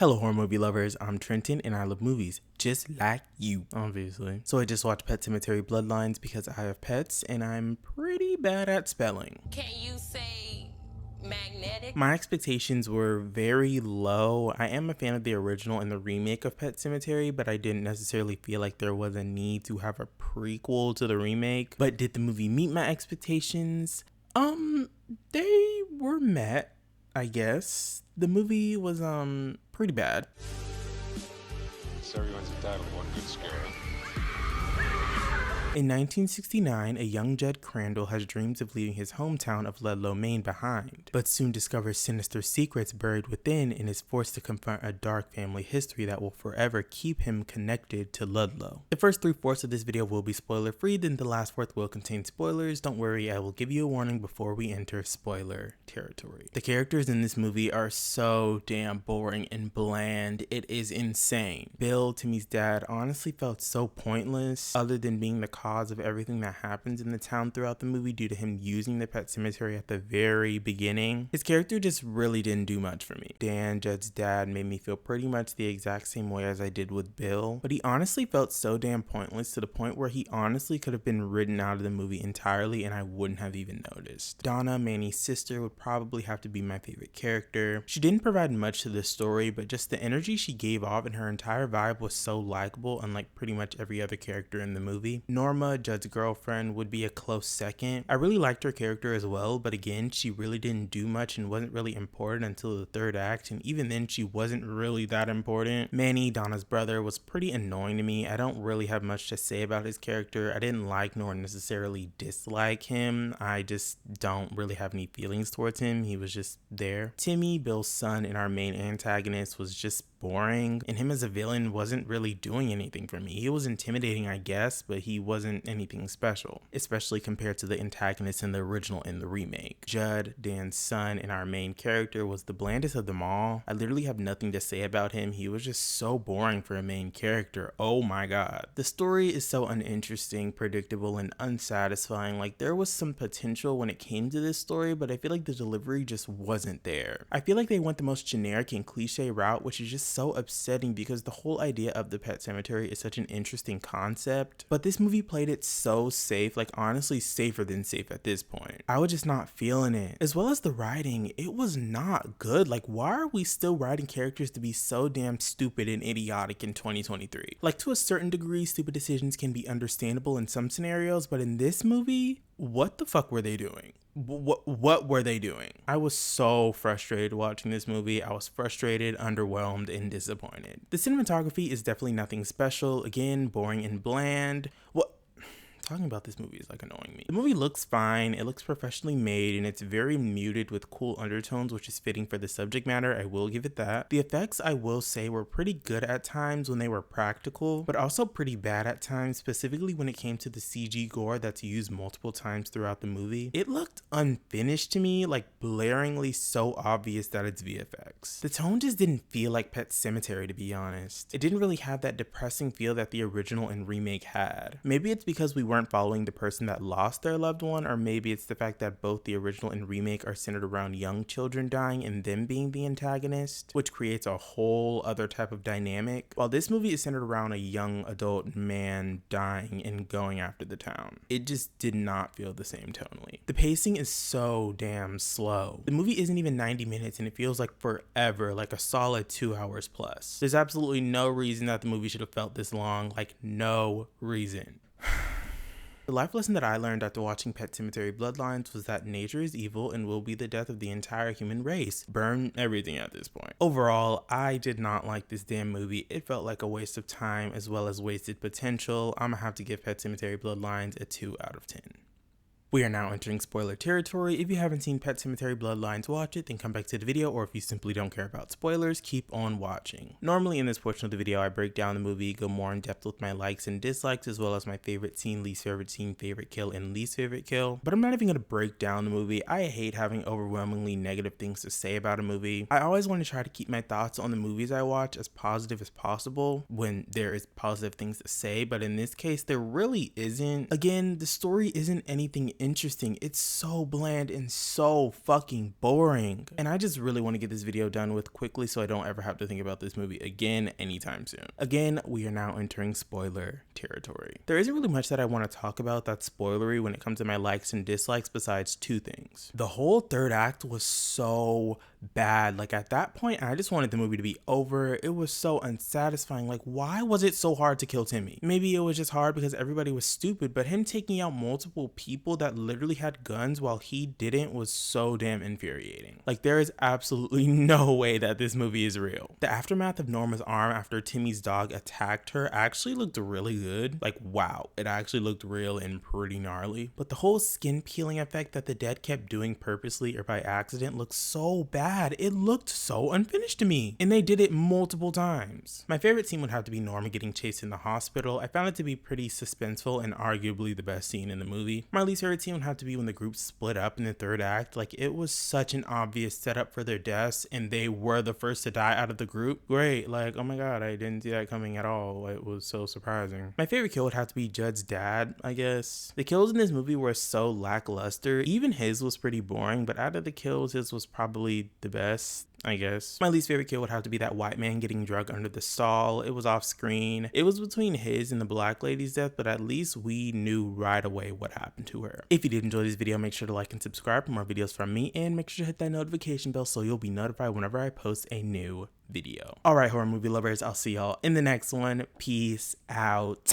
Hello horror movie lovers, I'm Trenton and I love movies, just like you, obviously. So I just watched Pet Sematary Bloodlines because I have pets and I'm pretty bad at spelling. Can you say magnetic? My expectations were very low. I am a fan of the original and the remake of Pet Sematary, but I didn't necessarily feel like there was a need to have a prequel to the remake. But did the movie meet my expectations? They were met, I guess. The movie was pretty bad. So everyone's entitled to one good scare. In 1969, a young Judd Crandall has dreams of leaving his hometown of Ludlow, Maine behind, but soon discovers sinister secrets buried within and is forced to confront a dark family history that will forever keep him connected to Ludlow. The first 3/4 of this video will be spoiler free, then the last fourth will contain spoilers. Don't worry, I will give you a warning before we enter spoiler territory. The characters in this movie are so damn boring and bland, it is insane. Bill, Timmy's dad, honestly felt so pointless, other than being the cause of everything that happens in the town throughout the movie due to him using the pet cemetery at the very beginning. His character just really didn't do much for me. Dan, Judd's dad, made me feel pretty much the exact same way as I did with Bill, but he honestly felt so damn pointless to the point where he honestly could have been written out of the movie entirely and I wouldn't have even noticed. Donna, Manny's sister, would probably have to be my favorite character. She didn't provide much to the story, but just the energy she gave off and her entire vibe was so likable, unlike pretty much every other character in the movie. Norma, Judd's girlfriend, would be a close second. I really liked her character as well, but again, she really didn't do much and wasn't really important until the third act, and even then she wasn't really that important. Manny, Donna's brother, was pretty annoying to me. I don't really have much to say about his character. I didn't like nor necessarily dislike him. I just don't really have any feelings towards him. He was just there. Timmy, Bill's son and our main antagonist, was just boring, and him as a villain wasn't really doing anything for me. He was intimidating, I guess, but he wasn't anything special, especially compared to the antagonist in the original and the remake. Judd, Dan's son, and our main character was the blandest of them all. I literally have nothing to say about him. He was just so boring for a main character. Oh my god. The story is so uninteresting, predictable, and unsatisfying. Like, there was some potential when it came to this story, but I feel like the delivery just wasn't there. I feel like they went the most generic and cliche route, which is just so upsetting because the whole idea of the pet cemetery is such an interesting concept, but this movie played it so safe, like honestly safer than safe at this point. I was just not feeling it. As well as the writing, it was not good. Like, why are we still writing characters to be so damn stupid and idiotic in 2023? Like, to a certain degree, stupid decisions can be understandable in some scenarios, but in this movie, what the fuck were they doing? What were they doing? I was so frustrated watching this movie. I was frustrated, underwhelmed, and disappointed. The cinematography is definitely nothing special. Again, boring and bland. Talking about this movie is like annoying me. The movie looks fine, it looks professionally made, and it's very muted with cool undertones, which is fitting for the subject matter. I will give it that. The effects, I will say, were pretty good at times when they were practical, but also pretty bad at times, specifically when it came to the CG gore that's used multiple times throughout the movie. It looked unfinished to me, like blaringly so obvious that it's VFX. The tone just didn't feel like Pet Sematary, to be honest. It didn't really have that depressing feel that the original and remake had. Maybe it's because we weren't following the person that lost their loved one, or maybe it's the fact that both the original and remake are centered around young children dying and them being the antagonist, which creates a whole other type of dynamic, while this movie is centered around a young adult man dying and going after the town. It just did not feel the same tonally. The pacing is so damn slow. The movie isn't even 90 minutes and it feels like forever, like a solid 2 hours plus. There's absolutely no reason that the movie should have felt this long, like no reason. The life lesson that I learned after watching Pet Sematary Bloodlines was that nature is evil and will be the death of the entire human race. Burn everything at this point. Overall, I did not like this damn movie. It felt like a waste of time as well as wasted potential. I'm gonna have to give Pet Sematary Bloodlines a 2 out of 10. We are now entering spoiler territory. If you haven't seen Pet Sematary Bloodlines, watch it, then come back to the video, or if you simply don't care about spoilers, keep on watching. Normally in this portion of the video, I break down the movie, go more in depth with my likes and dislikes, as well as my favorite scene, least favorite scene, favorite kill, and least favorite kill. But I'm not even going to break down the movie. I hate having overwhelmingly negative things to say about a movie. I always want to try to keep my thoughts on the movies I watch as positive as possible when there is positive things to say, but in this case, there really isn't. Again, the story isn't anything interesting. It's so bland and so fucking boring. And I just really want to get this video done with quickly so I don't ever have to think about this movie again anytime soon. Again, we are now entering spoiler territory. There isn't really much that I want to talk about that's spoilery when it comes to my likes and dislikes besides two things. The whole third act was so bad. Like at that point, I just wanted the movie to be over. It was so unsatisfying. Like, why was it so hard to kill Timmy? Maybe it was just hard because everybody was stupid, but him taking out multiple people that literally had guns while he didn't was so damn infuriating. Like, there is absolutely no way that this movie is real. The aftermath of Norma's arm after Timmy's dog attacked her actually looked really good. Like, wow, it actually looked real and pretty gnarly. But the whole skin peeling effect that the dead kept doing purposely or by accident looked so bad. It looked so unfinished to me. And they did it multiple times. My favorite scene would have to be Norma getting chased in the hospital. I found it to be pretty suspenseful and arguably the best scene in the movie. My least favorite scene would have to be when the group split up in the third act. Like, it was such an obvious setup for their deaths and they were the first to die out of the group. Great, like, oh my god, I didn't see that coming at all. It was so surprising. My favorite kill would have to be Judd's dad, I guess. The kills in this movie were so lackluster. Even his was pretty boring, but out of the kills, his was probably the best, I guess. My least favorite kill would have to be that white man getting drugged under the stall. It was off screen. It was between his and the black lady's death, but at least we knew right away what happened to her. If you did enjoy this video, make sure to like and subscribe for more videos from me, and make sure to hit that notification bell so you'll be notified whenever I post a new video. Alright, horror movie lovers, I'll see y'all in the next one. Peace out.